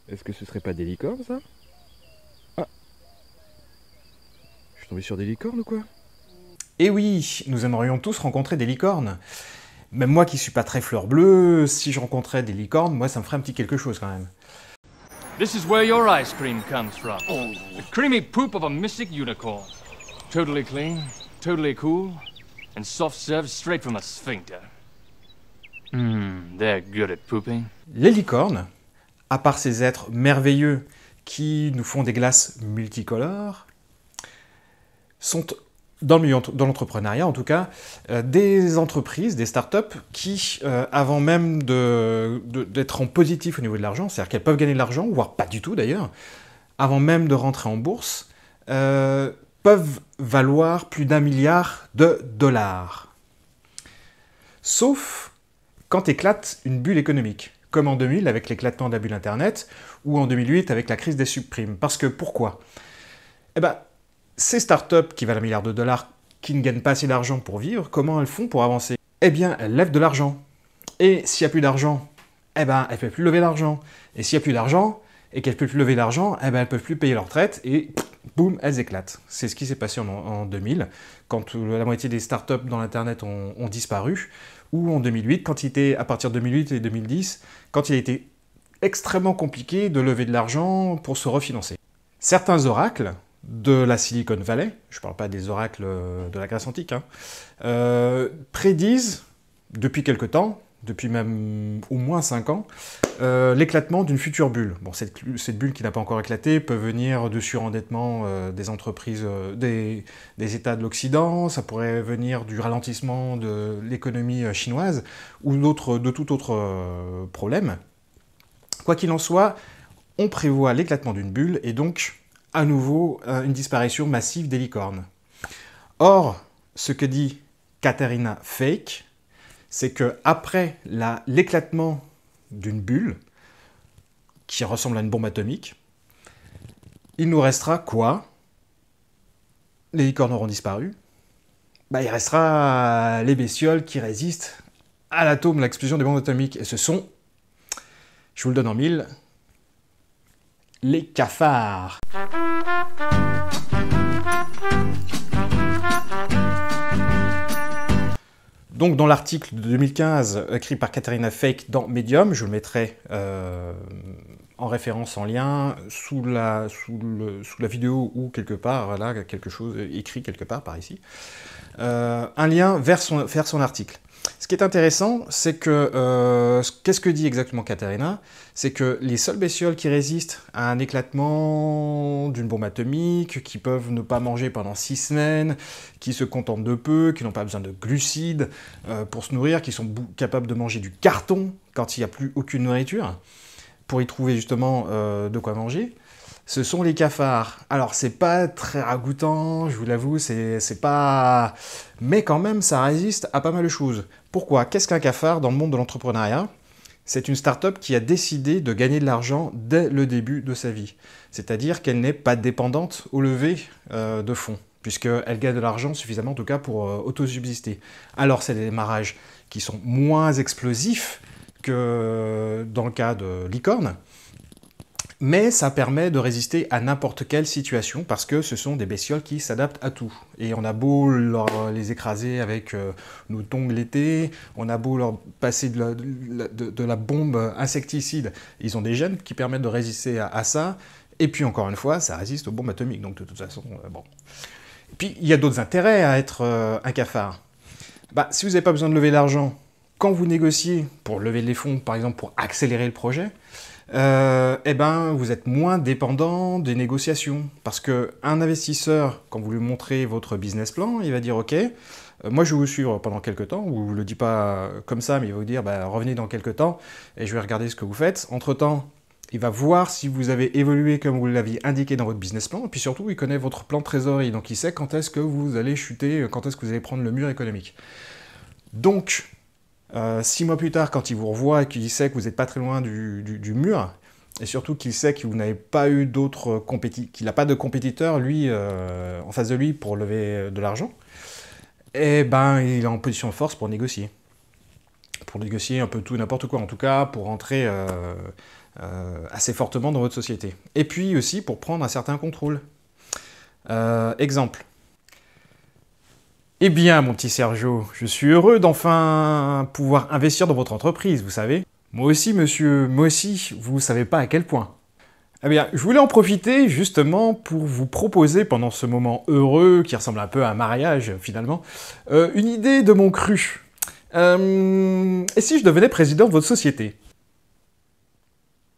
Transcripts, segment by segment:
Est-ce que ce serait pas des licornes, ça? Ah, je suis tombé sur des licornes ou quoi? Eh oui, nous aimerions tous rencontrer des licornes. Même moi qui suis pas très fleur bleue, si je rencontrais des licornes, moi ça me ferait un petit quelque chose quand même. This is where your ice cream comes from. The creamy poop of a mystic unicorn. Totally clean, totally cool, and soft served straight from a sphincter. They're good at pooping. Les licornes, à part ces êtres merveilleux qui nous font des glaces multicolores, sont dans l'entrepreneuriat en tout cas, des entreprises, des startups qui, avant même d'être en positif au niveau de l'argent, c'est-à-dire qu'elles peuvent gagner de l'argent, voire pas du tout d'ailleurs, avant même de rentrer en bourse, peuvent valoir plus d'1 milliard de dollars. Sauf quand éclate une bulle économique, comme en 2000 avec l'éclatement de la bulle Internet, ou en 2008 avec la crise des subprimes. Parce que pourquoi? Eh ben, ces startups qui valent 1 milliard de dollars, qui ne gagnent pas assez d'argent pour vivre, comment elles font pour avancer? Eh bien, elles lèvent de l'argent. Et s'il n'y a plus d'argent, eh ben, elles ne peuvent plus lever d'argent. Et s'il n'y a plus d'argent, et qu'elles ne peuvent plus lever d'argent, eh ben, elles ne peuvent plus payer leur retraite, et boum, elles éclatent. C'est ce qui s'est passé en 2000, quand la moitié des startups dans l'Internet ont disparu, ou en 2008, à partir de 2008 et 2010, quand il a été extrêmement compliqué de lever de l'argent pour se refinancer. Certains oracles de la Silicon Valley, je ne parle pas des oracles de la Grèce antique, prédisent, depuis quelque temps, depuis même au moins 5 ans, l'éclatement d'une future bulle. Bon, cette bulle qui n'a pas encore éclaté peut venir du surendettement des entreprises, des États de l'Occident, ça pourrait venir du ralentissement de l'économie chinoise, ou de tout autre problème. Quoi qu'il en soit, on prévoit l'éclatement d'une bulle, et donc à nouveau une disparition massive des licornes. Or, ce que dit Katharina Fake, c'est que après l'éclatement d'une bulle, qui ressemble à une bombe atomique, il nous restera quoi? Les licornes auront disparu. Il restera les bestioles qui résistent à l'atome, l'explosion des bombes atomiques. Et ce sont, je vous le donne en mille, les cafards. Donc dans l'article de 2015 écrit par Katharina Fake dans Medium, je le mettrai en référence, en lien, sous la vidéo ou quelque part, là, quelque chose écrit quelque part par ici, un lien vers son article. Ce qui est intéressant, c'est que, qu'est-ce que dit exactement Katharina? C'est que les seules bestioles qui résistent à un éclatement d'une bombe atomique, qui peuvent ne pas manger pendant 6 semaines, qui se contentent de peu, qui n'ont pas besoin de glucides pour se nourrir, qui sont capables de manger du carton quand il n'y a plus aucune nourriture, pour y trouver justement de quoi manger, ce sont les cafards. Alors, c'est pas très ragoûtant, je vous l'avoue, c'est pas... Mais quand même, ça résiste à pas mal de choses. Pourquoi? Qu'est-ce qu'un cafard dans le monde de l'entrepreneuriat? C'est une start-up qui a décidé de gagner de l'argent dès le début de sa vie. C'est-à-dire qu'elle n'est pas dépendante au lever de fonds, puisqu'elle gagne de l'argent suffisamment, en tout cas, pour autosubsister. Alors, c'est des démarrages qui sont moins explosifs que dans le cas de licorne, mais ça permet de résister à n'importe quelle situation, parce que ce sont des bestioles qui s'adaptent à tout. Et on a beau les écraser avec nos tongs l'été, on a beau leur passer de la bombe insecticide, ils ont des gènes qui permettent de résister à ça, et puis encore une fois, ça résiste aux bombes atomiques, donc de toute façon, bon. Et puis, il y a d'autres intérêts à être un cafard. Si vous n'avez pas besoin de lever l'argent, quand vous négociez pour lever les fonds, par exemple pour accélérer le projet, eh ben, vous êtes moins dépendant des négociations. Parce qu'un investisseur, quand vous lui montrez votre business plan, il va dire « Ok, moi je vais vous suivre pendant quelques temps », ou il ne le dit pas comme ça, mais il va vous dire « Revenez dans quelques temps et je vais regarder ce que vous faites. » Entre-temps, il va voir si vous avez évolué comme vous l'aviez indiqué dans votre business plan, et puis surtout, il connaît votre plan de trésorerie, donc il sait quand est-ce que vous allez chuter, quand est-ce que vous allez prendre le mur économique. Donc, 6 mois plus tard, quand il vous revoit et qu'il sait que vous n'êtes pas très loin du mur, et surtout qu'il sait que vous n'avez pas eu d'autres qu'il n'a pas de compétiteur, lui, en face de lui, pour lever de l'argent, eh ben, il est en position de force pour négocier. Pour négocier un peu tout et n'importe quoi, en tout cas, pour rentrer assez fortement dans votre société. Et puis aussi pour prendre un certain contrôle. Exemple. Eh bien, mon petit Sergio, je suis heureux d'enfin pouvoir investir dans votre entreprise, vous savez. Moi aussi, monsieur, moi aussi, vous ne savez pas à quel point. Eh bien, je voulais en profiter justement pour vous proposer, pendant ce moment heureux, qui ressemble un peu à un mariage finalement, une idée de mon cru. Et si je devenais président de votre société?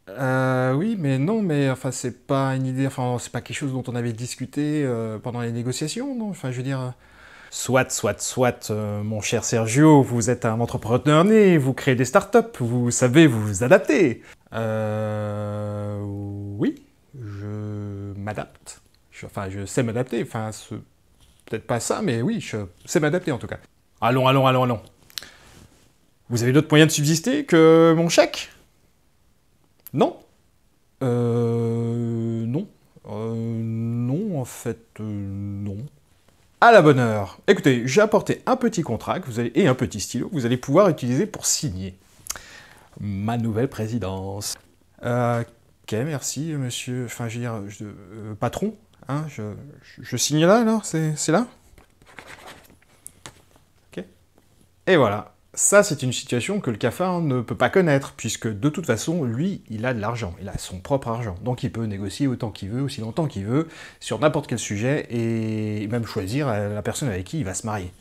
Oui, mais non, mais enfin, c'est pas une idée, enfin, c'est pas quelque chose dont on avait discuté pendant les négociations, non? Enfin, je veux dire... Soit, mon cher Sergio, vous êtes un entrepreneur né, vous créez des startups, vous savez vous adapter. Oui, je m'adapte. Enfin, je sais m'adapter, enfin, peut-être pas ça, mais oui, je sais m'adapter en tout cas. Allons. Vous avez d'autres moyens de subsister que mon chèque? Non? Non. Non, en fait, non. À la bonne heure. Écoutez, j'ai apporté un petit contrat et un petit stylo que vous allez pouvoir utiliser pour signer ma nouvelle présidence. Ok, merci, monsieur. Enfin, je veux dire, patron. Hein, je signe là, alors? C'est là? Ok. Et voilà. Ça, c'est une situation que le cafard ne peut pas connaître, puisque de toute façon, lui, il a de l'argent, il a son propre argent. Donc il peut négocier autant qu'il veut, aussi longtemps qu'il veut, sur n'importe quel sujet, et même choisir la personne avec qui il va se marier.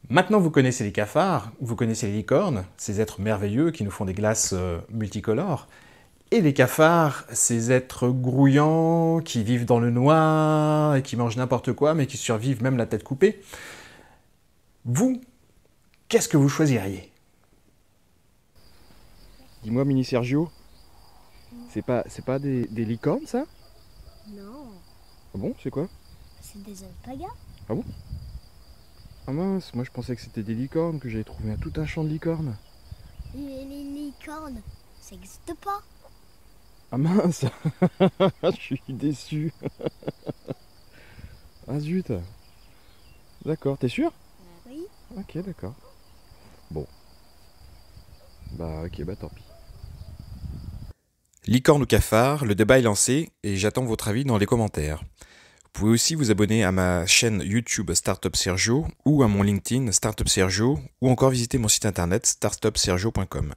Maintenant, vous connaissez les cafards, vous connaissez les licornes, ces êtres merveilleux qui nous font des glaces multicolores, et les cafards, ces êtres grouillants, qui vivent dans le noir, et qui mangent n'importe quoi, mais qui survivent même la tête coupée. Vous, qu'est-ce que vous choisiriez? Dis-moi, mini Sergio, c'est pas des licornes, ça? Non, Ah bon, c'est quoi? c'est des alpagas. Ah bon? Ah mince, moi je pensais que c'était des licornes, que j'avais trouvé tout un champ de licornes. Les licornes, ça n'existe pas. Ah mince. Je suis déçu. Ah zut. D'accord, t'es sûr? Oui. Ok, d'accord. Bon. Bah ok, bah tant pis. Licorne ou cafard, le débat est lancé et j'attends votre avis dans les commentaires. Vous pouvez aussi vous abonner à ma chaîne YouTube Startup Sergio ou à mon LinkedIn Startup Sergio ou encore visiter mon site internet startupsergio.com.